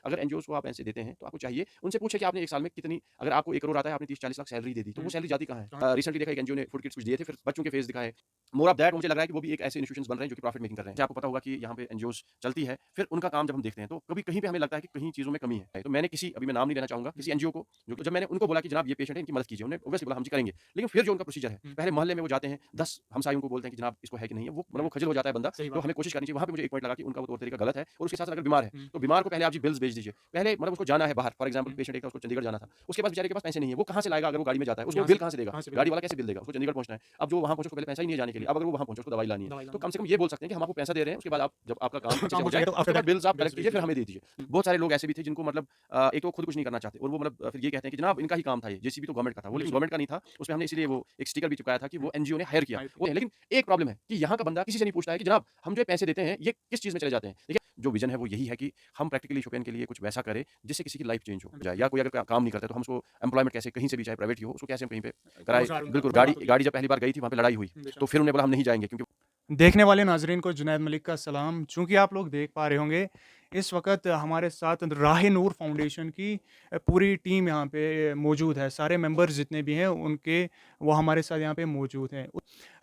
अगर एनजीओज़ को आप पैसे देते हैं, तो आपको चाहिए उनसे पूछें कि आपने 1 साल में कितनी, अगर आपको 1 करोड़ आता है, आपने 30-40 लाख सैलरी दे दी, तो वो सैलरी जाती कहाँ है? रिसेंटली देखा एक एनजीओ ने फूड किट्स कुछ दिए थे, फिर बच्चों के फेस दिखाए। मोर ऑफ दैट मुझे लग रहा है कि वो भी एक ऐसे इंस्टीट्यूशंस बन रहे हैं जो कि प्रॉफिट मेकिंग कर रहे हैं। जैसे आपको पता होगा कि यहाँ पे एनजीओज़ चलती है, फिर उनका काम जब हम देखते हैं, तो कभी कहीं पे हमें लगता है कि कहीं चीज़ों में कमी है। तो मैंने किसी, अभी मैं नाम नहीं लेना चाहूँगा, किसी एनजीओ को, जो जब मैंने उनको बोला कि जनाब ये पेशेंट है, इनकी मदद कीजिए, उन्होंने ऑब्वियसली बोला हम जी करेंगे। लेकिन फिर जो उनका प्रोसीजर है, पहले मोहल्ले में वो जाते हैं, 10 हमसायों को बोलते हैं कि जनाब इसको है कि नहीं है, वो मतलब वो खजल हो जाता है बंदा, तो हमें कोशिश करनी चाहिए। वहाँ पे मुझे एक पॉइंट लगा कि उनका वो तौर तरीका गलत है, और उसके साथ-साथ अगर बीमार है, तो बीमार को पहले आप जी बिल्स भेज दीजिए। पहले मतलब उसको जाना है बाहर, फॉर एग्जांपल पेशेंट एक था, उसको चंडीगढ़ जाना था, उसके पास बेचारे के पास पैसे नहीं है, वो कहाँ से लाएगा? अगर वो गाड़ी में जाता है, उसको बिल कहाँ से देगा? गाड़ी वाला कैसे बिल देगा? उसको चंडीगढ़ पहुँचना है। अब जो वहाँ पहुँचे, उसको पहले पैसा ही नहीं है जाने के लिए। अब अगर वो वहाँ पहुँचे, उसको दवाई लानी है, तो कम से कम ये बोल सकते हैं कि हम आपको पैसा दे रहे हैं, उसके बाद आप जब आपका काम अच्छे से हो जाए, उसके बाद बिल्स आप कलेक्ट कीजिए, फिर हमें दे दीजिए। बहुत सारे लोग ऐसे भी थे जिनको मतलब एक तो वो खुद कुछ नहीं करना चाहते, और वो मतलब फिर ये कहते हैं कि जनाब इनका ही काम था ये, जेसीबी तो गवर्नमेंट का था। वो लेकिन गवर्नमेंट का नहीं था, उसमें हमने इसीलिए वो एक स्टिकर भी चिपकाया था कि वो एनजीओ ने हायर किया। वो लेकिन एक प्रॉब्लम है कि यहाँ का बंदा किसी से नहीं पूछता है कि जनाब हम जो ये पैसे देते हैं, ये किस चीज़ में चले जाते हैं? देखिए, जो विज़न है वो यही है कि हम प्रैक्टिकली शोपियन के लिए कुछ वैसा करें, जिससे किसी की लाइफ चेंज हो जाए, या कोई अगर काम नहीं करता है, तो हम उसको एम्प्लॉयमेंट कैसे कहीं से भी, चाहे प्राइवेट ही हो, उसको कैसे हम कहीं पे कराएँ। बिल्कुल, गाड़ी गाड़ी जब पहली बार गई थी, वहाँ पे लड़ाई हुई, तो फिर उन्होंने बोला हम नहीं जाएँगे, क्योंकि देखने वाले नाज़रीन को जुनैद मलिक का सलाम। चूँकि आप लोग देख पा रहे होंगे, इस वक़्त हमारे साथ राह-ए-नूर फाउंडेशन की पूरी टीम यहाँ पे मौजूद है। सारे मेंबर्स जितने भी हैं उनके, वो हमारे साथ यहाँ पे मौजूद हैं।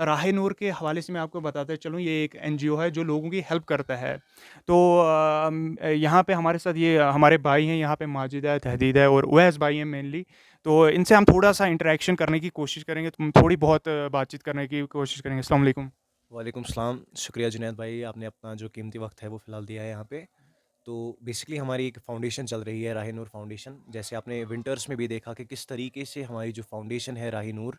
राह-ए-नूर के हवाले से मैं आपको बताता चलूँ, ये एक एनजीओ है जो लोगों की हेल्प करता है। तो यहाँ पे हमारे साथ ये हमारे भाई हैं, यहाँ पे माजिद है, तहदीद है और उवैस भाई हैं मेनली। तो इनसे हम थोड़ा-सा इंटरेक्शन करने की कोशिश करेंगे, थोड़ी बहुत बातचीत करने की कोशिश करेंगे। अस्सलाम वालेकुम। वालेकुम सलाम। शुक्रिया जुनैद भाई, आपने अपना जो कीमती वक्त है वो फ़िलहाल दिया है यहाँ पे। तो बेसिकली हमारी एक फ़ाउंडेशन चल रही है, राह-ए-नूर फ़ाउंडेशन। जैसे आपने विंटर्स में भी देखा कि किस तरीके से हमारी जो फ़ाउंडेशन है राह-ए-नूर,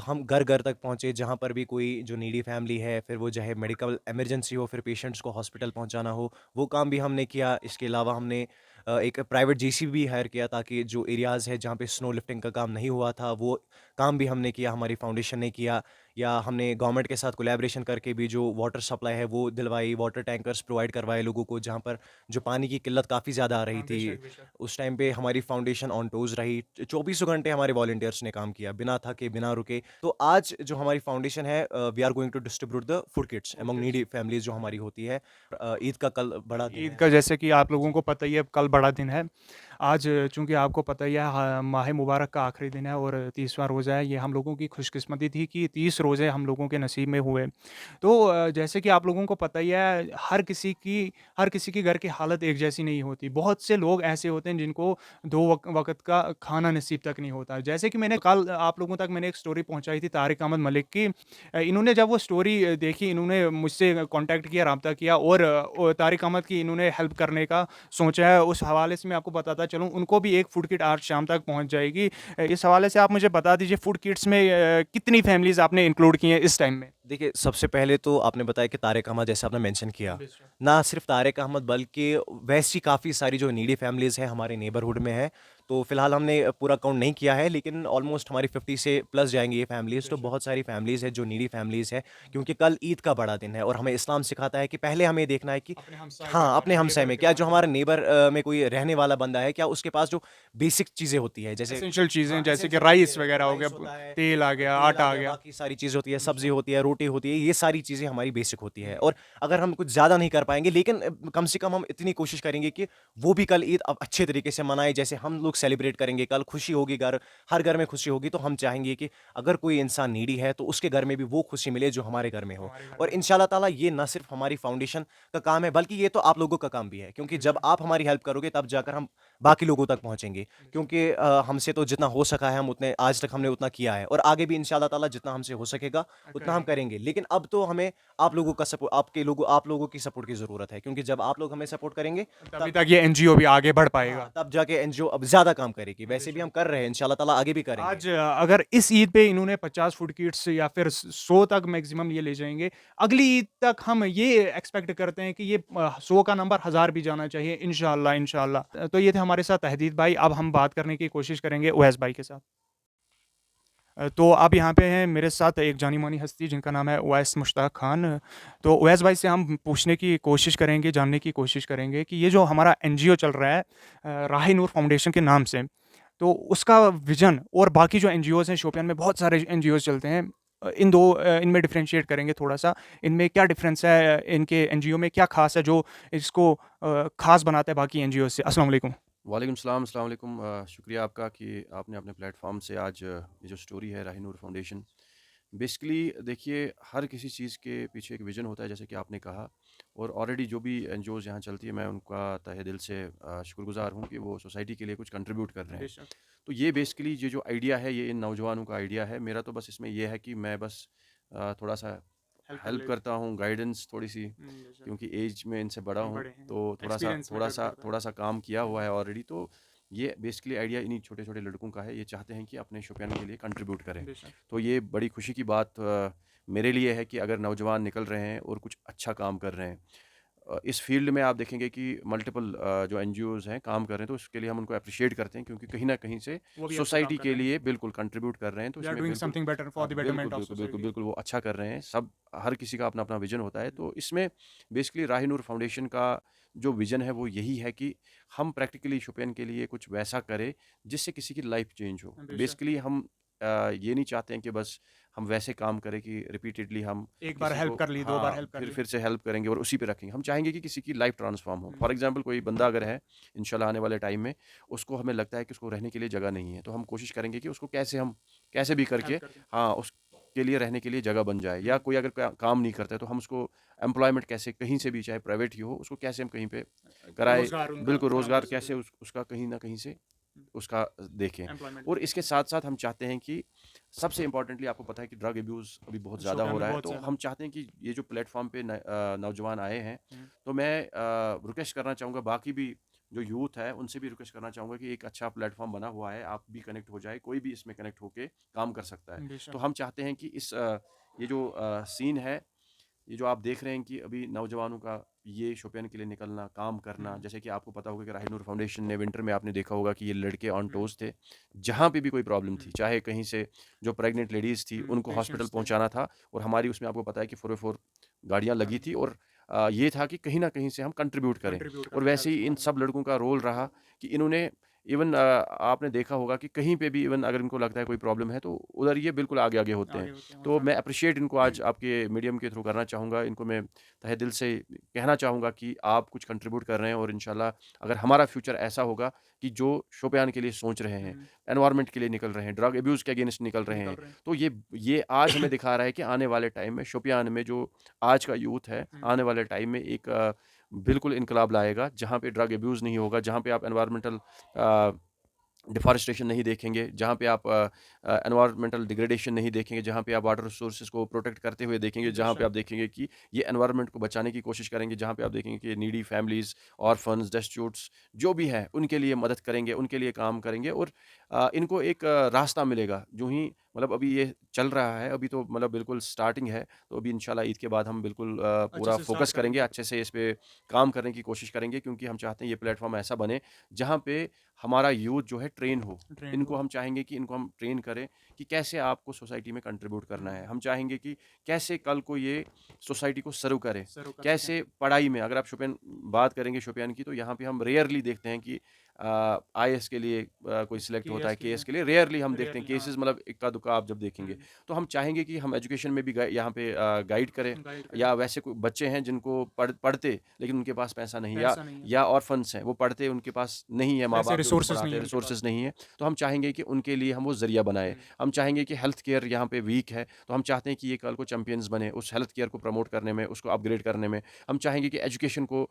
हम घर-घर तक पहुँचे, जहाँ पर भी कोई जो नीडी फैमिली है, फिर वो चाहे मेडिकल इमरजेंसी हो, फिर पेशेंट्स को हॉस्पिटल पहुँचाना हो, वो काम भी हमने किया। इसके अलावा हमने एक प्राइवेट जेसीबी भी हायर किया, ताकि जो एरियाज़ है जहाँ पे स्नो लिफ्टिंग का काम नहीं हुआ था, वो काम भी हमने किया, हमारी फ़ाउंडेशन ने किया। या हमने गवर्नमेंट के साथ कोलैबोरेशन करके भी जो वाटर सप्लाई है वो दिलवाई, वाटर टैंकर्स प्रोवाइड करवाए लोगों को, जहाँ पर जो पानी की किल्लत काफ़ी ज़्यादा आ रही हाँ, थी। बेशक, बेशक। उस टाइम पे हमारी फाउंडेशन ऑन टोज़ रही। चौबीसों घंटे हमारे वॉलंटियर्स ने काम किया, बिना थके, बिना रुके। तो आज जो हमारी फाउंडेशन है, we are going to distribute the food kits food among kits. Needy families जो हमारी होती है। ईद का कल बड़ा दिन ईद है। का जैसे कि आप लोगों जी। को पता ही है, कल बड़ा दिन है। आज चूँकि आपको पता ही है, माह मुबारक का आखिरी दिन है और 30वां रोज़ा है। ये हम लोगों की खुशकिस्मती थी कि 30 रोज़े हम लोगों के नसीब में हुए। तो जैसे कि आप लोगों को पता ही है, हर किसी के घर की हालत एक जैसी नहीं होती। बहुत से लोग ऐसे होते हैं जिनको 2 वक़्त का खाना नसीब तक नहीं होता। जैसे कि मैंने कल आप लोगों तक मैंने एक स्टोरी पहुँचाई थी तारिक अहमद मलिक की। इन्होंने जब वो स्टोरी देखी, इन्होंने मुझसे कॉन्टैक्ट किया, राब्ता किया और तारिक अहमद की इन्होंने हेल्प करने का सोचा है। उस हवाले से मैं आपको बताता चलूँ, उनको भी एक फूड किट आज शाम तक पहुँच जाएगी। इस हवाले से आप मुझे बता दीजिए, फूड किट्स में कितनी फैमिलीज़ आपने इंक्लूड की हैं इस टाइम में? देखिए, सबसे पहले तो आपने बताया कि तारिक अहमद, जैसे आपने मेंशन किया, बेशक। ना सिर्फ तारिक अहमद बल्कि वैसी काफ़ी सारी जो नीडी फैमिलीज़ हैं हमारे नेबरहुड में है। तो फिलहाल हमने पूरा काउंट नहीं किया है, लेकिन ऑलमोस्ट हमारी 50 से प्लस जाएँगी ये फैमिलीज़। तो बेशक। बहुत सारी फैमिलीज़ हैं जो नीडी फैमिलीज़ हैं, क्योंकि कल ईद का बड़ा दिन है और हमें इस्लाम सिखाता है कि पहले हमें देखना है कि अपने हमसाए के हाँ, बारे अपने में, हमसाए नेबर में के क्या जो बारे में। हमारा नेबर में कोई रहने वाला बंदा है, क्या उसके पास जो बेसिक चीज़ें होती हैं, जैसे एसेंशियल चीज़ें हाँ, जैसे कि एसेंशियल चीज़ें राइस होती हैं, वगैरह हो गया, राइस होता है, तेल आ गया, तेल आ आटा आ गया, गया। बाकी सारी चीज़ होती है, सब्ज़ी बेशक। होती है, रोटी होती है, ये सारी चीज़ें हमारी बेसिक होती है। हुँ। और अगर हम कुछ ज़्यादा नहीं कर पाएँगे, लेकिन कम से कम हम इतनी कोशिश करेंगे कि वो भी कल ईद अब अच्छे तरीके से मनाएँ, जैसे हम लोग सेलिब्रेट करेंगे। कल खुशी होगी, हर घर में खुशी होगी, तो हम चाहेंगे कि अगर कोई इंसान नीडी है, तो उसके घर में भी वो खुशी मिले जो हमारे घर में हो। हमारे घर और में हो। इंशाल्लाह ताला ये ना सिर्फ़ हमारी फाउंडेशन का काम है, बल्कि ये तो आप लोगों का काम भी है, क्योंकि जब बेशक। आप हमारी हेल्प करोगे, तब जाकर हम बाकी लोगों तक पहुँचेंगे। बेशक। क्योंकि हमसे तो जितना हो सका है, हम उतने आज तक हमने उतना किया है, और आगे भी इंशाल्लाह ताला जितना हमसे हो सकेगा उतना हम करेंगे। करेंगे। लेकिन अब तो हमें आप लोगों की सपोर्ट की ज़रूरत है, क्योंकि जब आप लोग हमें सपोर्ट करेंगे, तभी तब तक ये एनजीओ भी आगे बढ़ हाँ, पाएगा। तब जाके एनजीओ अब ज़्यादा काम करेगी। वैसे भी बेशक। हम कर रहे हैं, इंशाल्लाह ताला आगे भी करेंगे। आज अगर इस ईद पे इन्होंने 50 फूड किट्स या फिर 100 तक मैक्सिमम ये ले जाएँगे, अगली ईद तक हम ये एक्सपेक्ट करते हैं कि ये 100 का नंबर 1000 भी जाना चाहिए, इंशाअल्लाह, इंशाअल्लाह। तो ये थे हमारे साथ तहदीद भाई। अब हम बात करने की कोशिश करेंगे उवैस भाई के साथ। तो अब यहाँ पे हैं मेरे साथ एक जानी-मानी हस्ती जिनका नाम है उवैस मुश्ताक खान। तो उवैस भाई से हम पूछने की कोशिश करेंगे, जानने की कोशिश करेंगे कि ये जो हमारा एनजीओ चल रहा है, राह-ए-नूर फाउंडेशन के नाम से, तो उसका विज़न और बाकी जो एनजीओज़ हैं, शोपियान में बहुत सारे एनजीओज़ चलते हैं। इन दो इनमें डिफरेंशिएट करेंगे थोड़ा-सा, इनमें क्या डिफरेंस है, इनके एनजीओ में क्या ख़ास है जो इसको ख़ास बनाता है बाकी एनजीओ से? अस्सलाम वालेकुम। वालेकुम सलाम, अस्सलाम वालेकुम। शुक्रिया आपका कि आपने अपने प्लेटफॉर्म से आज ये जो स्टोरी है राहीनूर फाउंडेशन, बेसिकली देखिए हर किसी चीज़ के पीछे एक विजन होता है जैसे कि आपने कहा। और ऑलरेडी जो भी एनजीओज़ यहाँ चलती है मैं उनका तहे दिल से शुक्रगुजार हूँ कि वो सोसाइटी के लिए कुछ कंट्रीब्यूट कर रहे हैं। बेशक। तो ये बेसिकली ये जो आइडिया है ये इन नौजवानों का आइडिया है। मेरा तो बस इसमें ये है कि मैं बस थोड़ा सा हेल्प कर हेल्प ले। करता हूँ, गाइडेंस थोड़ी सी, बेशक। क्योंकि एज में इनसे बड़ा हम हूँ। बड़े हैं, तो थोड़ा सा एक्सपीरियंस थोड़ा मैटर सा करता है। थोड़ा सा काम किया हुआ है ऑलरेडी। तो ये बेसिकली आइडिया इन्हीं छोटे छोटे लड़कों का है। ये चाहते हैं कि अपने शोपियान के लिए कंट्रीब्यूट करें। बेशक। तो ये बड़ी खुशी की बात मेरे लिए है कि अगर नौजवान निकल रहे हैं और कुछ अच्छा काम कर रहे हैं। इस फील्ड में आप देखेंगे कि मल्टीपल जो एनजीओज़ हैं काम कर रहे हैं, तो उसके लिए हम उनको अप्रिशिएट करते हैं क्योंकि कहीं न कहीं से वो भी अच्छा काम सोसाइटी कर के रहे हैं। लिए बिल्कुल कंट्रीब्यूट कर रहे हैं। तो दे आर इसमें डूइंग बिल्कुल समथिंग बेटर फॉर द बिल्कुल, बेटरमेंट ऑफ बिल्कुल, बिल्कुल, सोसाइटी। बिल्कुल वो अच्छा कर रहे हैं। सब हर किसी का अपना-अपना विज़न होता है। तो इसमें बेसिकली राहीनूर फाउंडेशन का जो विज़न है वो यही है कि हम प्रैक्टिकली शोपियान के लिए कुछ वैसा करें जिससे किसी की लाइफ़ चेंज हो। बेशक। बेसिकली हम ये नहीं चाहते हैं कि बस हम वैसे काम करें कि रिपीटेडली हम एक बार किसी हेल्प को कर ली, 2 बार हाँ, हेल्प कर ली। फिर से हेल्प करेंगे और उसी पे रखेंगे। हम चाहेंगे कि किसी की लाइफ़ ट्रांसफ़ॉर्म हो। For hmm. एग्ज़ाम्पल कोई बंदा अगर है, इंशाल्लाह आने वाले टाइम में उसको हमें लगता है कि उसको रहने के लिए जगह नहीं है, तो हम कोशिश करेंगे कि उसको कैसे भी करके हेल्प कर दें। हाँ, उसके लिए रहने के लिए जगह बन जाए। या हुँ। कोई अगर काम नहीं करता है तो हम उसको एम्प्लॉयमेंट कैसे कहीं से भी, चाहे प्राइवेट ही हो, उसको कैसे हम कहीं पे कराएँ। रोज़गार उनका बिल्कुल फराहम कर रोज़गार सकें। कैसे उसका कहीं न कहीं से हुँ। उसका देखें। एम्प्लॉयमेंट और मिल इसके सके। साथ-साथ हम चाहते हैं कि सबसे इम्पोर्टेंटली आपको पता है कि ड्रग अब्यूज़ अभी बहुत ज़्यादा शोपियां हो में रहा है। बहुत तो ज़्यादा। हम चाहते हैं कि ये जो प्लेटफ़ॉर्म पे नौजवान आए हैं, हुँ। तो मैं रिक्वेस्ट करना चाहूँगा बाकी भी जो यूथ है उनसे भी रिक्वेस्ट करना चाहूँगा कि एक अच्छा प्लेटफ़ॉर्म बना हुआ है, आप भी कनेक्ट हो जाएँ, कोई भी इसमें कनेक्ट होके काम कर सकता है। तो बेशक। हम चाहते हैं कि ये जो सीन है, ये जो आप देख रहे हैं कि अभी नौजवानों का ये शोपियान के लिए निकलना, काम करना, हुँ। जैसे कि आपको पता होगा कि राहीनूर फाउंडेशन ने विंटर में आपने देखा होगा कि ये लड़के ऑन हुँ। टोज़ थे। जहाँ पे भी कोई प्रॉब्लम थी, हुँ। चाहे कहीं से जो प्रेग्नेंट लेडीज़ थी, हुँ। उनको हॉस्पिटल पेशेंट्स थे। पहुँचाना था और हमारी उसमें आपको पता है कि 4 गाड़ियाँ लगी गाड़ी थी। और ये था कि कहीं न कहीं से हम कंट्रीब्यूट करें। कंट्रीब्यूट और करें वैसे हेल्थ ही इन फॉर सब लड़कों का रोल रहा कि इन्होंने इवन आपने देखा होगा कि कहीं पे भी इवन अगर इनको लगता है कोई प्रॉब्लम है, तो उधर ये बिल्कुल आगे-आगे होते हैं। आगे होते हैं और तो मैं हेल्प करते एप्रिशिएट इनको आज आपके मीडियम के थ्रू करना चाहूँगा। इनको मैं तहे दिल से कहना चाहूँगा कि आप कुछ कंट्रीब्यूट कर रहे हैं और इंशाल्लाह अगर हमारा फ्यूचर ऐसा होगा कि जो शोपियान के लिए सोच रहे हैं। हैं, एनवायरनमेंट के लिए निकल रहे हैं, ड्रग अब्यूज़ के अगेंस्ट निकल रहे निकल हैं, रहे हैं। तो ये आज हमें दिखा रहा है कि आने वाले टाइम में शोपियान में जो आज का यूथ है, हुँ। आने वाले टाइम में एक बिल्कुल इनकलाब लाएगा, जहाँ पे ड्रग अब्यूज़ नहीं होगा, जहाँ पे आप एनवायरमेंटल डिफ़ॉरेस्टेशन नहीं देखेंगे, जहाँ पे आप एनवायरमेंटल डिग्रेडेशन नहीं देखेंगे, जहाँ पे आप वाटर रिसोर्सेज़ को प्रोटेक्ट करते हुए देखेंगे, जहाँ पे बेशक। आप देखेंगे कि ये एनवायरनमेंट को बचाने की कोशिश करेंगे, जहाँ पे आप देखेंगे कि नीडी फैमिलीज़, ऑर्फन्स, डेस्टिट्यूट्स जो भी हैं, उनके लिए मदद करेंगे, उनके लिए काम करेंगे। और इनको एक रास्ता मिलेगा। यूँ ही मतलब अभी ये चल रहा है, अभी तो मतलब बिल्कुल स्टार्टिंग है, तो अभी इंशाल्लाह ईद के बाद हम बिल्कुल अच्छे पूरा से स्टार्ट फ़ोकस करेंगे, करेंगे। अच्छे से इस पे काम करने की कोशिश करेंगे क्योंकि हम चाहते हैं ये प्लेटफ़ॉर्म ऐसा बने, जहाँ पे हमारा यूथ जो है ट्रेन हो। ट्रेंड इनको हो। हम चाहेंगे कि इनको हम ट्रेन करें कि कैसे आपको सोसाइटी में कंट्रीब्यूट करना है। हुँ। हम चाहेंगे कि कैसे कल को ये सोसाइटी को सर्व करे। सर्व कर सकें। कैसे पढ़ाई में अगर आप शोपियान बात करेंगे शोपियान की, तो यहाँ पे हम रेयरली देखते हैं कि आईएएस के लिए कोई सिलेक्ट होता है, केएस के केएस लिए के लिए रेयरली हम देखते हैं रेयरली हाँ। केसेज़, मतलब इक्का-दुक्का आप जब देखेंगे। हुँ। तो हम चाहेंगे कि हम एजुकेशन में भी यहाँ पे गाइड करें। गाइड करें। या वैसे कोई बच्चे हैं जिनको पढ़ते लेकिन उनके पास पैसा नहीं, पैसा नहीं है। या ऑर्फन्स हैं, वो पढ़ते उनके पास नहीं है, वैसे माँ-बाप जो उनको रिसोर्सेज़ नहीं पढ़ाते है हैं, उनके पास। रिसोर्सेज़ नहीं है। तो हम चाहेंगे कि उनके लिए हम वो ज़रिया बनाएँ। हुँ। हम चाहेंगे कि हेल्थ केयर यहाँ पे वीक है, तो हम चाहते हैं कि ये कल को चैंपियंस बने, उस हेल्थ केयर को प्रमोट करने में, उसको अपग्रेड करने में। हम चाहेंगे कि एजुकेशन को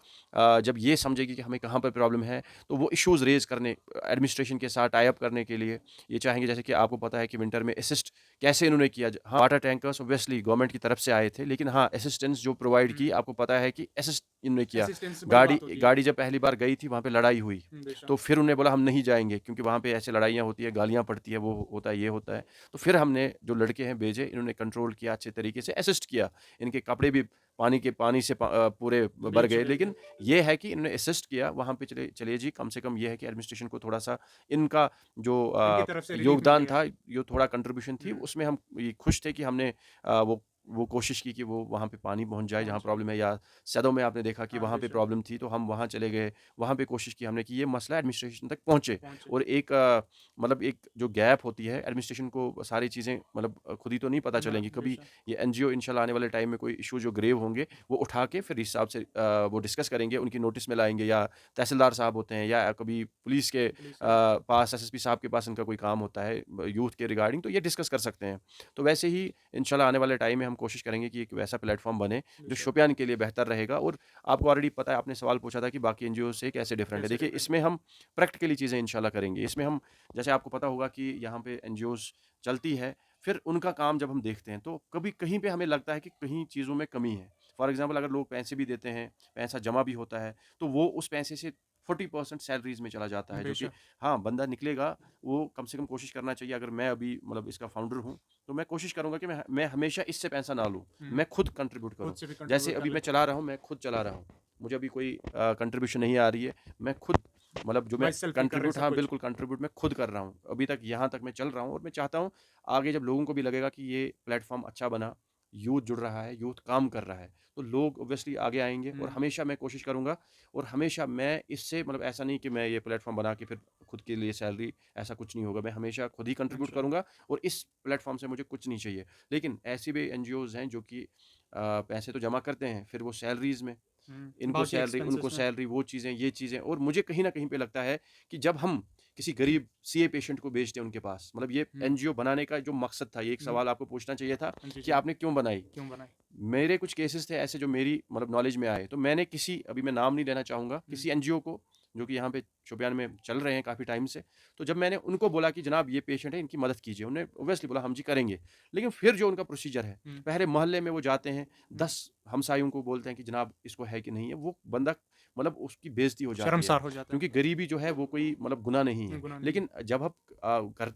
जब ये समझेगी कि हमें कहाँ पर प्रॉब्लम है, तो वो इश्यूज़ रेज़ करने, एडमिनिस्ट्रेशन के साथ टाई अप करने के लिए ये चाहेंगे। जैसे कि आपको पता है कि विंटर में असिस्ट कैसे इन्होंने किया। हाँ, वाटर टैंकर्स ऑब्वियसली गवर्नमेंट की तरफ से आए थे, लेकिन हाँ, असिस्टेंस जो प्रोवाइड की, हुँ। आपको पता है कि असिस्ट इन्होंने किया। असिस्टेंस बड़ी गाड़ी बात होती है। गाड़ी जब पहली बार गई थी, वहाँ पे लड़ाई हुई। बेशक। तो फिर उन्होंने बोला हम नहीं जाएँगे क्योंकि वहाँ पे ऐसे लड़ाइयाँ होती है, गालियाँ पड़ती है, वो होता है, ये होता है। तो फिर हमने जो लड़के हैं भेजे, इन्होंने कंट्रोल किया अच्छे तरीके से, असिस्ट किया। इनके कपड़े भी पानी से पूरे भर भीग गए, चुके थे। लेकिन ये है कि इन्होंने असिस्ट किया। वहाँ पे चलिए जी, कम से कम ये है कि एडमिनिस्ट्रेशन को थोड़ा-सा इनका जो इनकी तरफ से रिलीफ़ मिल योगदान गया। था, जो थोड़ा कंट्रीब्यूशन थी, हुँ। उसमें हम ये खुश थे कि हमने वो वो कोशिश की कि वो वहाँ पे पानी पहुँच जाए जहाँ पहुँच जाए। प्रॉब्लम है, या सदों में आपने देखा कि हाँ, वहाँ पे बेशक। प्रॉब्लम थी तो हम वहाँ चले गए, वहाँ पे कोशिश की हमने कि ये मसला एडमिनिस्ट्रेशन तक पहुँचे। पहुँचे। और एक मतलब एक जो गैप होती है एडमिनिस्ट्रेशन को सारी चीज़ें मतलब खुद ही तो नहीं पता ना, चलेंगी, कभी बेशक। ये एनजीओ इंशाल्लाह आने वाले टाइम में कोई इशू जो ग्रेव होंगे वो उठा के फिर इस हिसाब से वो डिस्कस करेंगे, उनकी नोटिस में लाएँगे, या तहसीलदार साहब होते हैं या कभी पुलिस के पुलिस पास एसएसपी साहब के पास इनका कोई काम होता है यूथ के रिगार्डिंग, तो ये डिस्कस कर सकते हैं। तो वैसे ही इंशाल्लाह आने वाले टाइम में हम कोशिश करेंगे कि एक वैसा प्लेटफॉर्म बने जो बेशक। शोपियान के लिए बेहतर रहेगा। और आपको ऑलरेडी पता है, आपने सवाल पूछा था कि बाकी एनजीओ से कैसे डिफरेंट है। कैसे देखिए डिफरेंट इसमें हम प्रैक्टिकली चीज़ें इंशाल्लाह करेंगे। इसमें हम, जैसे आपको पता होगा कि यहाँ पे एनजीओज़ चलती है, फिर उनका काम जब हम देखते हैं तो कभी कहीं पे हमें लगता है कि कहीं चीज़ों में कमी है। फॉर एग्ज़ाम्पल अगर लोग पैसे भी देते हैं, पैसा जमा भी होता है, तो वो उस पैसे से 40% सैलरीज़ में चला जाता है, जो कि बेशक। हाँ, बंदा निकलेगा, वो कम से कम कोशिश करना चाहिए। अगर मैं अभी मतलब इसका फाउंडर हूँ, तो मैं कोशिश करूँगा कि मैं हमेशा इससे पैसा ना लूँ, हुँ। मैं खुद कंट्रीब्यूट खुद करूँ। से भी जैसे कंट्रीब्यूट कर अभी मैं लेते हैं। चला रहा हूँ, मैं खुद चला रहा हूँ, मुझे अभी कोई कंट्रीब्यूशन नहीं आ रही है, मैं खुद मतलब जो मैं बाय सेल्फ ही कर रहे हैं कंट्रीब्यूट, सब हाँ, कुछ। बिल्कुल कंट्रीब्यूट मैं खुद कर रहा हूँ। अभी तक यहाँ तक मैं चल रहा हूँ और मैं चाहता हूँ आगे जब लोगों को भी लगेगा कि ये प्लेटफ़ॉर्म अच्छा बना, यूथ जुड़ रहा है, यूथ काम कर रहा है, तो लोग ऑब्वियसली आगे आएँगे। और हुँ। हमेशा मैं कोशिश करूँगा, और हमेशा मैं इससे मतलब ऐसा नहीं कि मैं ये प्लेटफ़ॉर्म बना के फिर खुद के लिए सैलरी, ऐसा कुछ नहीं होगा। मैं हमेशा खुद ही कंट्रीब्यूट अच्छा। करूँगा और इस प्लेटफ़ॉर्म से मुझे कुछ नहीं चाहिए। लेकिन ऐसी भी एनजीओज़ हैं जो कि पैसे तो जमा करते हैं, फिर वो सैलरीज़ में, हुँ। इनको बाकी सैलरी, उनको एक्सपेंसेस में। सैलरी, वो चीज़ें, ये चीज़ें। और मुझे कहीं न कहीं पे लगता है कि जब हम किसी गरीब सीए पेशेंट को भेजते हैं उनके पास, मतलब ये हुँ। एनजीओ बनाने का जो मकसद था, ये एक हुँ। सवाल आपको पूछना चाहिए था जी, कि जी। आपने क्यों बनाई? क्यों बनाई? मेरे कुछ केसेस थे ऐसे जो मेरी मतलब नॉलेज में आए, तो मैंने किसी, अभी मैं नाम नहीं लेना चाहूँगा, हुँ। किसी एनजीओ को जो कि यहाँ पे शोपियान में चल रहे हैं काफ़ी टाइम से, तो जब मैंने उनको बोला कि जनाब ये पेशेंट है, इनकी मदद कीजिए, उन्होंने ऑब्वियसली बोला हम जी करेंगे। लेकिन फिर जो उनका प्रोसीजर है, हुँ। पहले मोहल्ले में वो जाते हैं, हुँ। 10 हमसायों को बोलते हैं कि जनाब इसको है कि नहीं है, वो बंदा मतलब उसकी बेइज़्ती हो जाती है। शर्मसार हो जाता है। क्योंकि गरीबी जो है वो कोई मतलब गुनाह नहीं है। गुनाह नहीं है। लेकिन जब आप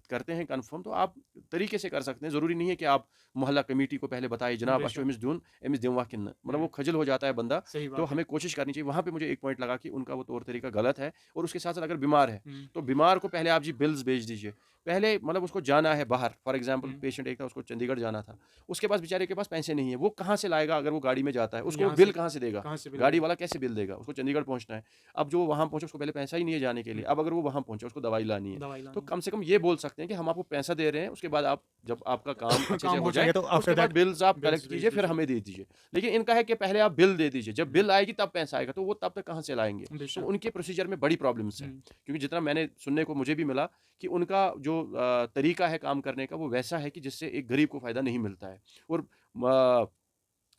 करते हैं कन्फर्म, तो आप तरीके से कर सकते हैं। ज़रूरी नहीं है कि आप मोहल्ला कमेटी को पहले बताइए जनाब अच्छो बेशक। अमिस दिम किन्न, मतलब वो हुँ। खजल हो जाता है बंदा। सही तो बात है। हमें कोशिश करनी चाहिए। वहाँ पे मुझे एक पॉइंट लगा कि उनका वो तौर तरीका गलत है। और उसके साथ-साथ अगर बीमार है, हुँ। तो बीमार को पहले आप जी बिल्स भेज दीजिए। पहले मतलब उसको जाना है बाहर, फॉर एग्ज़ाम्पल हुँ। पेशेंट एक था, उसको चंडीगढ़ जाना था। उसके पास बेचारे के पास पैसे नहीं है। वो कहाँ से लाएगा अगर वो गाड़ी में जाता है? उसको वो यहाँ बिल से कहाँ से देगा? कहाँ से बिल गाड़ी देगा? वाला कैसे बिल देगा? उसको चंडीगढ़ पहुँचना है। अब जो वहाँ पहुँचे उसको पहले पैसा ही नहीं है जाने के लिए। हुँ। अब अगर वो वहाँ पहुँचा, उसको दवाई लानी है। दवाई तो लानी कम से कम ये बोल सकते हैं कि हम आपको पैसा दे रहे हैं, उसके बाद आप जब आपका काम है। अच्छे से काम हो हो जाए, जाएगा तो आफ्टर उसके बाद दैट बिल्स आप बिल्स कलेक्ट भेज कीजिए, फिर दीजिए। हमें दे दीजिए। लेकिन इनका है कि पहले आप बिल दे दीजिए, जब हुँ। बिल आएगी तब पैसा आएगा, तो वो तब तक कहाँ से लाएँगे? तो बेशक। उनके प्रोसीजर में बड़ी प्रॉब्लम्स हैं। हुँ। क्योंकि जितना मैंने सुनने को मुझे भी मिला कि उनका जो तरीका है काम करने का, वो वैसा है कि जिससे एक गरीब को फ़ायदा नहीं मिलता है। और म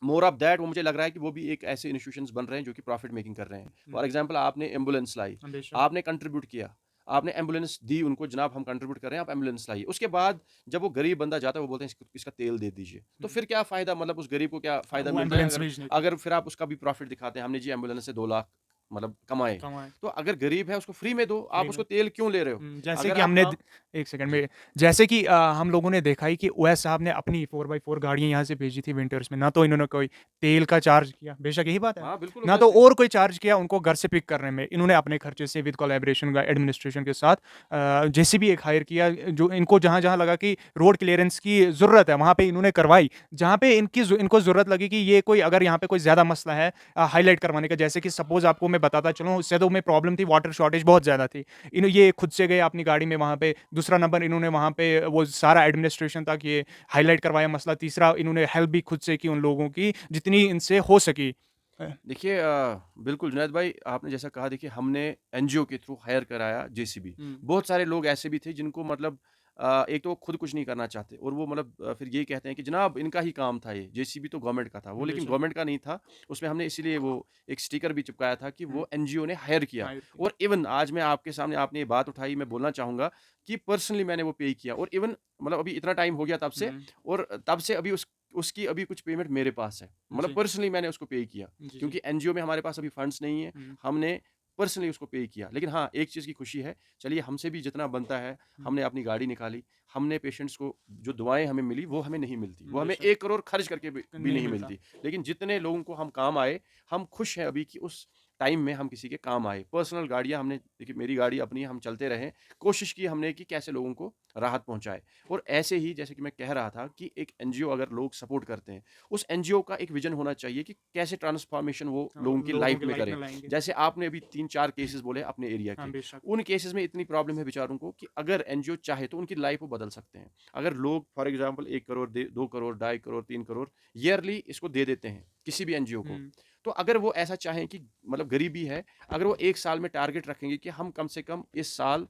मोर ऑफ दैट, वो मुझे लग रहा है कि वो भी एक ऐसे इंस्टीट्यूशंस बन रहे हैं जो कि प्रॉफिट मेकिंग कर रहे हैं। हुँ। फॉर एग्ज़ाम्पल आपने एम्बुलेंस लाई, बेशक। आपने कंट्रीब्यूट किया, आपने एम्बुलेंस दी उनको, जनाब हम कंट्रीब्यूट कर रहे हैं, आप एम्बुलेंस लाइए। उसके बाद जब वो गरीब बंदा जाता है, वो बोलते हैं इसका तेल दे दीजिए। तो हुँ। फिर क्या फ़ायदा, मतलब उस गरीब को क्या फ़ायदा वो मिल रहा है एम्बुलेंस अगर भेजने का अगर फिर आप उसका भी प्रॉफिट दिखाते हैं, हमने जी एम्बुलेंस से 2 लाख मतलब कमाए। कमाए तो अगर गरीब है उसको फ्री में दो, फ्री आप में। उसको तेल क्यों ले रहे हो? जैसे अगर कि आप हमने काम एक सेकंड जी। में, जैसे कि हम लोगों ने देखा ही कि ओवैस साहब ने अपनी 4x4 गाड़ियाँ यहाँ से भेजी थी विंटर्स में, ना तो इन्होंने कोई तेल का चार्ज किया, बेशक यही बात है, हाँ, बिल्कुल ना तो ऑब्वियसली। और कोई चार्ज किया उनको घर से पिक करने में। इन्होंने अपने खर्चे से विद कोलैबोरेशन का एडमिनिस्ट्रेशन के साथ जेसीबी एक हायर किया, जो इनको जहाँ-जहाँ लगा कि रोड क्लियरेंस की ज़रूरत है, वहाँ पे इन्होंने करवाई। जहाँ पे इनको ज़रूरत लगी कि ये कोई अगर यहाँ पे कोई ज़्यादा मसला है हाइलाइट करवाने का, जैसे कि सपोज़ आपको मैं बताता चलूँ, सैदों में प्रॉब्लम थी, वाटर शॉर्टेज बहुत ज़्यादा थी। ये खुद से गए अपनी गाड़ी में वहाँ पे, दूसरा नंबर इन्होंने वहाँ पे वो सारा एडमिनिस्ट्रेशन तक ये हाईलाइट करवाया मसला, तीसरा इन्होंने हेल्प भी खुद से की उन लोगों की जितनी इनसे हो सकी। देखिए बिल्कुल जुनैद भाई, आपने जैसा कहा, देखिए हमने एनजीओ के थ्रू हायर कराया जेसीबी। हुँ। बहुत सारे लोग ऐसे भी थे जिनको मतलब एक तो वो खुद कुछ नहीं करना चाहते, और वो मतलब फिर यही कहते हैं कि जनाब इनका ही काम था, ये जेसीबी तो गवर्नमेंट का था वो, लेकिन बेशक। गवर्नमेंट का नहीं था। उसमें हमने इसीलिए वो एक स्टिकर भी चिपकाया था कि हुँ। वो एनजीओ ने हायर किया। हायर किया। और इवन आज मैं आपके सामने, आपने ये बात उठाई, मैं बोलना चाहूँगा कि पर्सनली मैंने वो पे किया। और इवन मतलब अभी इतना टाइम हो गया तब से, हुँ। और तब से अभी उसकी अभी कुछ पेमेंट मेरे पास है, मतलब जी। पर्सनली मैंने उसको पे किया। जी, जी। क्योंकि एनजीओ में हमारे पास अभी फंड्स नहीं है, हुँ। हमने पर्सनली उसको पे किया। लेकिन हाँ, एक चीज़ की खुशी है, चलिए हमसे भी जितना बनता है, हुँ। हमने अपनी गाड़ी निकाली, हमने पेशेंट्स को जो दुआएँ हमें मिली, वो हमें नहीं मिलती। वो हमें बेशक 1 करोड़ खर्च करके भी नहीं नहीं मिलता। मिलती। लेकिन जितने लोगों को हम काम आए, हम खुश हैं अभी कि उस टाइम में हम किसी के काम आए। पर्सनल गाड़ियाँ हमने, देखिए मेरी गाड़ी अपनी है, हम चलते रहे, कोशिश की हमने कि कैसे लोगों को राहत पहुँचाए। और ऐसे ही जैसे कि मैं कह रहा था कि एक एनजीओ अगर लोग सपोर्ट करते हैं, उस एनजीओ का एक विज़न होना चाहिए कि कैसे ट्रांसफॉर्मेशन वो लोगों की लोगों लाइफ़ की में लाइफ करे। में लाएँगे। जैसे आपने अभी 3-4 केसेज़ बोले अपने एरिया हाँ, के, बेशक। उन केसेज़ में इतनी प्रॉब्लम है बेचारों को कि अगर एनजीओ चाहे तो उनकी लाइफ़ वो बदल सकते हैं। अगर लोग for example 1 crore they 2 crore, 2.5 crore, 3 crore yearly इसको दे देते हैं, किसी भी एनजीओ को। हुँ, तो अगर वो ऐसा चाहें कि मतलब गरीबी है, अगर वो 1 साल में टारगेट रखेंगे कि हम कम से कम इस साल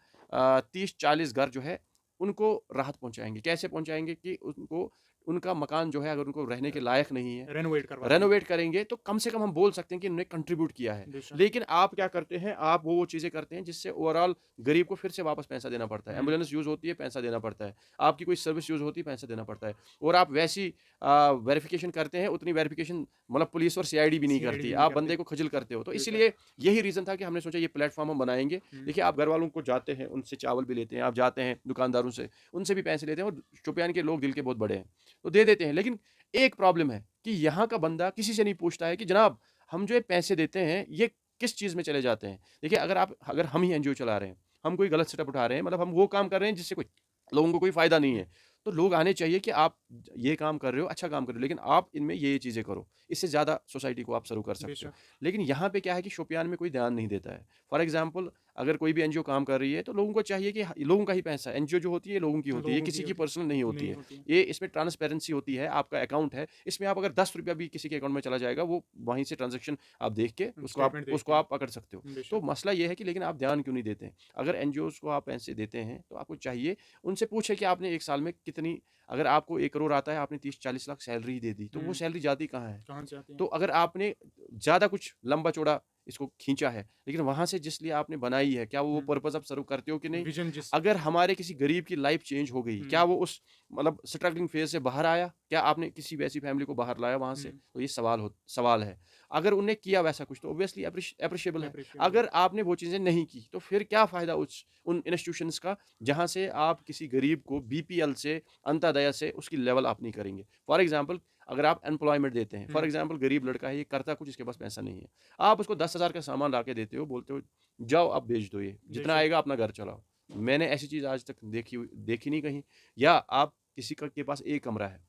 30-40 घर जो है, उनको राहत पहुँचाएँगे। कैसे पहुँचाएँगे कि उनको उनका मकान जो है अगर उनको रहने के लायक नहीं है, रेनोवेट करवा देंगे। रेनोवेट करेंगे तो कम से कम हम बोल सकते हैं कि इन्होंने कंट्रीब्यूट किया है। बेशक। लेकिन आप क्या करते हैं, आप वो चीज़ें करते हैं जिससे ओवरऑल गरीब को फिर से वापस पैसा देना पड़ता है। हुँ, एम्बुलेंस यूज़ होती है, पैसा देना पड़ता है। आपकी कोई सर्विस यूज़ होती है, पैसा देना पड़ता है। और आप वैसी वेरिफ़िकेशन करते हैं, उतनी वेरिफ़िकेशन मतलब पुलिस और सीआईडी भी नहीं सीआईडी करती। भी नहीं आप करते। बंदे को खजील करते हो। तो बेशक। इसीलिए यही रीज़न था कि हमने सोचा ये प्लेटफ़ॉर्म हम बनाएँगे। हुँ, देखिए, आप घरवालों को जाते हैं, उनसे चावल भी लेते हैं, आप जाते हैं दुकानदारों से, उनसे भी पैसे लेते हैं और शोपियान के लोग दिल के बहुत बड़े हैं, तो दे देते हैं। लेकिन एक प्रॉब्लम है कि यहाँ का बंदा किसी से नहीं पूछता है कि जनाब हम जो ये पैसे देते हैं ये किस चीज़ में चले जाते हैं। देखिए अगर हम ही एनजीओ चला रहे हैं, हम कोई गलत स्टेप उठा रहे हैं, मतलब हम वो काम कर रहे हैं जिससे कोई लोगों को कोई फ़ायदा नहीं हुँ, है, तो लोग आने चाहिए कि आप ये काम कर रहे हो, अच्छा काम कर रहे हो, लेकिन आप इनमें ये चीज़ें करो, इससे ज़्यादा सोसाइटी को आप सर्व कर सकते हो। बेशक। लेकिन यहाँ पे क्या है कि शोपियान में कोई ध्यान नहीं देता है। फॉर एग्ज़ाम्पल अगर कोई भी एनजीओ काम कर रही है तो लोगों को चाहिए कि लोगों का ही पैसा है, एनजीओ जो होती है ये लोगों की होती है, ये लोगों की किसी की होती पर्सनल नहीं होती नहीं है। होती है। ये इसमें ट्रांसपेरेंसी होती है, आपका अकाउंट है, इसमें आप अगर ₹10 भी किसी के अकाउंट में चला जाएगा, वो वहीं से ट्रांज़ैक्शन आप देख के स्टेटमेंट देख उसको के। आप पकड़ सकते हो। तो बेशक। मसला ये है कि लेकिन आप ध्यान क्यों नहीं देते हैं? अगर एनजीओज़ को आप पैसे देते हैं, तो आपको चाहिए उनसे पूछें कि आपने 1 साल में कितनी, अगर आपको 1 करोड़ आता है, आपने 30-40 लाख सैलरी ही दे दी, तो वो हुँ, सैलरी जाती कहाँ है? कहाँ से आती है? तो अगर आपने ज़्यादा कुछ लंबा-चौड़ा इसको खींचा है, लेकिन वहाँ से जिस लिए आपने बनाई है, क्या वो हुँ, पर्पज़ आप सर्व करते हो कि नहीं? विज़न जिस अगर हमारे किसी गरीब की लाइफ़ चेंज हो गई, क्या हुँ, वो उस मतलब स्ट्रगलिंग फ़ेज़ से बाहर आया? क्या आपने किसी वैसी फ़ैमिली को बाहर लाया वहाँ से? हुँ, तो ये सवाल है। अगर उन्होंने किया वैसा कुछ तो ऑब्वियसली एप्रिशिएबल है। एप्रिशिएबल है। अगर आपने वो चीज़ें नहीं की, तो फिर क्या फ़ायदा उन इंस्टीट्यूशंस का, जहाँ से आप किसी गरीब को बीपीएल से, अंत्योदय से उसकी लेवल अप नहीं करेंगे। फॉर एग्ज़ाम्पल अगर आप एम्प्लॉयमेंट देते हैं, फॉर हुँ, एग्ज़ाम्पल गरीब लड़का है, ये करता कुछ, इसके पास पैसा नहीं है। आप उसको 10,000 का सामान ला के देते हो, बोलते हो जाओ अब बेच दो ये, जितना बेशक। आएगा अपना घर चलाओ। मैंने ऐसी चीज़ आज तक देखी नहीं कहीं। या आप किसी के पास एक कमरा है,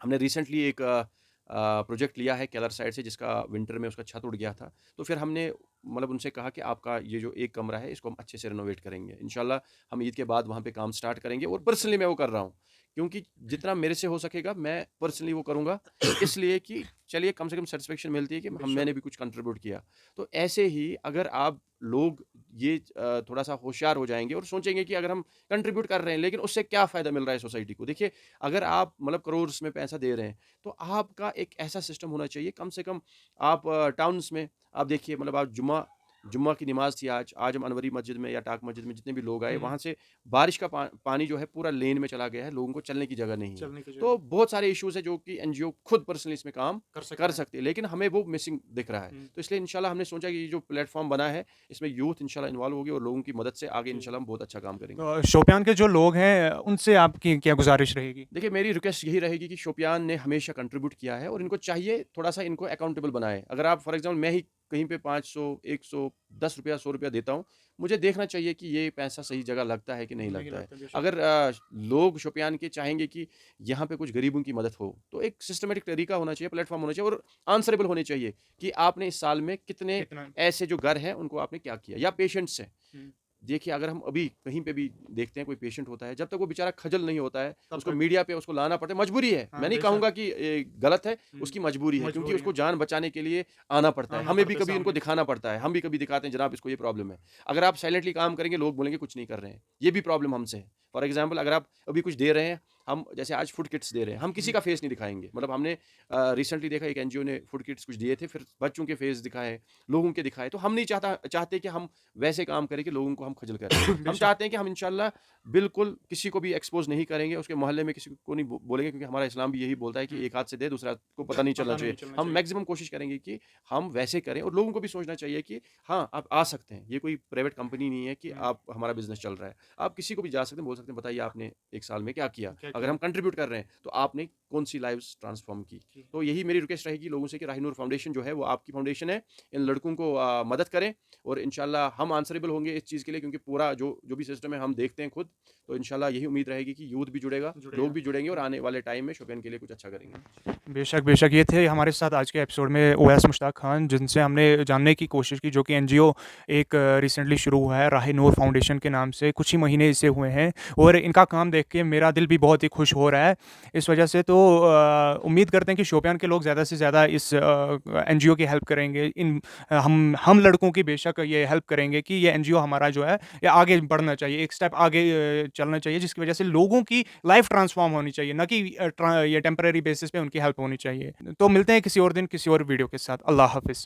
हमने रिसेंटली एक प्रोजेक्ट लिया है केलर साइड से, जिसका विंटर में उसका छत उड़ गया था। तो फिर हमने मतलब उनसे कहा कि आपका ये जो एक कमरा है इसको हम अच्छे से रेनोवेट करेंगे। इंशाल्लाह हम ईद के बाद वहाँ पे काम स्टार्ट करेंगे और पर्सनली मैं वो कर रहा हूँ। क्योंकि जितना मेरे से हो सकेगा मैं पर्सनली वो करूँगा, इसलिए कि चलिए कम से कम सैटिस्फैक्शन मिलती है कि बेशक। मैंने भी कुछ कंट्रीब्यूट किया। तो ऐसे ही अगर आप लोग ये थोड़ा-सा होशियार हो जाएँगे और सोचेंगे कि अगर हम कंट्रीब्यूट कर रहे हैं, लेकिन उससे क्या फ़ायदा मिल रहा है सोसाइटी को। देखिए, अगर आप मतलब करोर्स में पैसा दे रहे हैं, तो आपका एक ऐसा सिस्टम होना चाहिए, कम से कम आप टाउन्स में आप देखिए, मतलब आप जुम्मा जुम्मा की नमाज़ थी आज हम अनवरी मस्जिद में या टाक मस्जिद में जितने भी लोग आए, हुँ, वहाँ से बारिश का पानी जो है पूरा लेन में चला गया है, लोगों को चलने की जगह नहीं है। चलने की तो जगह बहुत सारे इश्यूज़ हैं जो कि एनजीओ खुद पर्सनली इसमें काम कर कर सकता है। सकते हैं, लेकिन हमें वो मिसिंग दिख रहा है। हुँ, तो इसलिए इंशाल्लाह हमने सोचा कि ये जो प्लेटफ़ॉर्म बना है, इसमें यूथ इंशाल्लाह इन्वॉल्व होगी और लोगों की मदद से आगे जी। इंशाल्लाह हम बहुत अच्छा काम करेंगे। तो शोपियान के जो लोग हैं, उनसे आपकी क्या गुज़ारिश रहेगी? देखिए, मेरी रिक्वेस्ट यही रहेगी कि शोपियान ने हमेशा कंट्रीब्यूट किया है और इनको चाहिए थोड़ा-सा इनको अकाउंटेबल बनाएँ। अगर आप फॉर एग्ज़ाम्पल मैं ही कहीं पे 500, 100, ₹10, ₹100 देता हूँ, मुझे देखना चाहिए कि ये पैसा सही जगह लगता है कि नहीं नहीं लगता है। लगता बेशक। अगर लोग शोपियान के चाहेंगे कि यहाँ पे कुछ गरीबों की मदद हो, तो एक सिस्टमैटिक तरीका होना चाहिए, प्लेटफ़ॉर्म होना चाहिए और आंसरेबल होने चाहिए कि आपने इस साल में कितने कितना ऐसे जो घर हैं, उनको आपने क्या किया, या पेशेंट्स हैं। हुँ, देखिए, अगर हम अभी कहीं पे भी देखते हैं कोई पेशेंट होता है, जब तक वो बेचारा खजल नहीं होता है, तब उसको तक मीडिया पे उसको लाना पड़ता है, मजबूरी है। हाँ, मैं नहीं बेशक। कहूँगा कि गलत है, हुँ, उसकी मजबूरी है, क्योंकि मजबूरी उसको है। जान बचाने के लिए आना पड़ता है। आना हमें भी पड़ता है कभी उनको सामने। दिखाना पड़ता है, हम भी कभी दिखाते हैं, जनाब इसको ये प्रॉब्लम है। अगर आप साइलेंटली काम करेंगे, लोग बोलेंगे कुछ नहीं कर रहे हैं, ये भी प्रॉब्लम हमसे है। फॉर एग्ज़ाम्पल अगर आप अभी कुछ दे रहे हैं, हम जैसे आज फूड किट्स दे रहे हैं, हम किसी हुँ, का फेस नहीं दिखाएँगे। मतलब हमने रिसेंटली देखा, एक एनजीओ ने फूड किट्स कुछ दिए थे, फिर बच्चों के फेस दिखाए, लोगों के दिखाए, तो हम नहीं चाहते कि हम वैसे काम करें कि लोगों को हम खजल करें। हम बेशक। चाहते हैं कि हम इंशाल्लाह बिल्कुल किसी को भी एक्सपोज़ नहीं करेंगे, उसके मोहल्ले में किसी को नहीं बोलेंगे, क्योंकि हमारा इस्लाम भी यही बोलता है कि हुँ, एक हाथ से दे, दूसरा को पता नहीं चलना पता नहीं चाहिए। चलना हम चाहिए। मैक्सिमम कोशिश करेंगे कि हम वैसे करें और लोगों को भी सोचना चाहिए कि हाँ, आप आ सकते हैं। ये कोई प्राइवेट कंपनी नहीं है कि हुँ, आप हमारा बिज़नेस चल रहा है। आप किसी को भी जा सकते हैं, बोल सकते हैं बताइए आपने 1 साल में क्या किया? क्या अगर हम कंट्रीब्यूट कर रहे हैं तो आपने कौन सी लाइव्स ट्रांसफॉर्म की। तो यही मेरी रिक्वेस्ट रहेगी लोगों से कि राहीनूर फाउंडेशन जो है वो आपकी फाउंडेशन है, इन लड़कों को मदद करें और इंशाल्लाह हम आंसरेबल होंगे इस चीज़ के लिए, क्योंकि पूरा जो भी सिस्टम है हम देखते हैं खुद। तो इंशाल्लाह यही उम्मीद रहेगी कि यूथ भी जुड़ेगा, लोग भी जुड़ेंगे और आने वाले टाइम में शोपियान के लिए कुछ अच्छा करेंगे। बेशक, बेशक। ये थे हमारे साथ आज के एपिसोड में ओवैस मुश्ताक खान, जिनसे हमने जानने की कोशिश की, जो कि एनजीओ एक रिसेंटली शुरू हुआ है राहीनूर फाउंडेशन के नाम से, कुछ ही महीने इसे हुए हैं और इनका काम देख के मेरा दिल भी बहुत ही खुश हो रहा है इस वजह से। तो उम्मीद करते हैं कि शोपियान के लोग ज़्यादा से ज़्यादा इस एनजीओ की हेल्प करेंगे। हम लड़कों की बेशक ये हेल्प करेंगे कि ये एनजीओ हमारा जो है ये आगे बढ़ना चाहिए, एक स्टेप आगे चलना चाहिए, जिसकी वजह से लोगों की लाइफ ट्रांसफॉर्म होनी चाहिए, ना कि ये टेम्परेरी बेसिस पे उनकी हेल्प होनी चाहिए। तो मिलते हैं किसी और दिन किसी और वीडियो के साथ। अल्लाह हाफिज़।